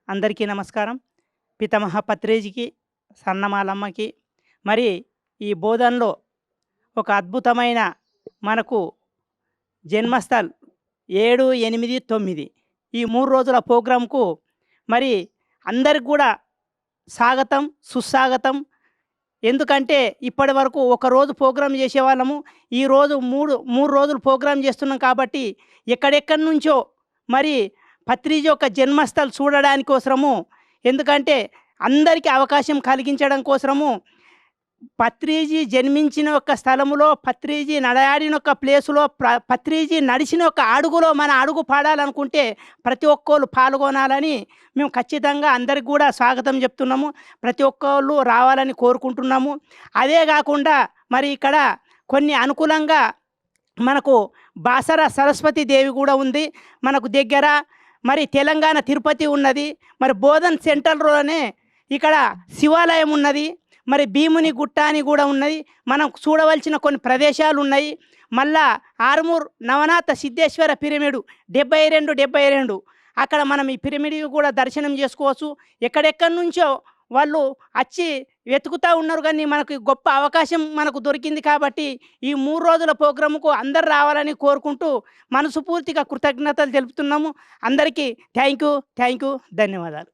అందరికీ నమస్కారం. పితామహ పత్రేజికి, సన్నమాలమ్మకి మరి ఈ బోధనలో ఒక అద్భుతమైన మనకు జన్మస్థల్ 7, 8, 9 ఈ 3 రోజుల ప్రోగ్రాంకు మరి అందరికి కూడా స్వాగతం, సుస్వాగతం. ఎందుకంటే ఇప్పటివరకు ఒకరోజు ప్రోగ్రామ్ చేసేవాళ్ళము. ఈరోజు 3 రోజులు ప్రోగ్రామ్ చేస్తున్నాం కాబట్టి ఎక్కడెక్కడి నుంచో మరి పత్రిజీ యొక్క జన్మస్థల్ చూడడానికి కోసము, ఎందుకంటే అందరికీ అవకాశం కలిగించడం కోసము పత్రిజీ జన్మించిన యొక్క స్థలములో, పత్రిజీ నడయాడిన యొక్క ప్లేసులో, పత్రిజీ నడిచిన యొక్క అడుగులో మన అడుగు పాడాలనుకుంటే ప్రతి ఒక్కళ్ళు పాల్గొనాలని మేము ఖచ్చితంగా అందరికి కూడా స్వాగతం చెప్తున్నాము. ప్రతి ఒక్కళ్ళు రావాలని కోరుకుంటున్నాము. అదే కాకుండా మరి ఇక్కడ కొన్ని అనుకూలంగా మనకు బాసర సరస్వతి దేవి కూడా ఉంది మనకు దగ్గర. మరి తెలంగాణ తిరుపతి ఉన్నది. మరి బోధన్ సెంట్రల్లోనే ఇక్కడ శివాలయం ఉన్నది. మరి భీముని గుట్ట అని కూడా ఉన్నది. మనం చూడవలసిన కొన్ని ప్రదేశాలు ఉన్నాయి. మళ్ళా ఆరుమూర్ నవనాథ సిద్ధేశ్వర పిరమిడ్ 72 అక్కడ మనం ఈ పిరమిడ్ కూడా దర్శనం చేసుకోవచ్చు. ఎక్కడెక్కడి నుంచో వాళ్ళు వచ్చి వెతుకుతూ ఉన్నారు, కానీ మనకు గొప్ప అవకాశం మనకు దొరికింది కాబట్టి ఈ 3 రోజుల ప్రోగ్రాముకు అందరు రావాలని కోరుకుంటూ మనస్ఫూర్తిగా కృతజ్ఞతలు తెలుపుతున్నాము. అందరికీ థ్యాంక్ యూ, ధన్యవాదాలు.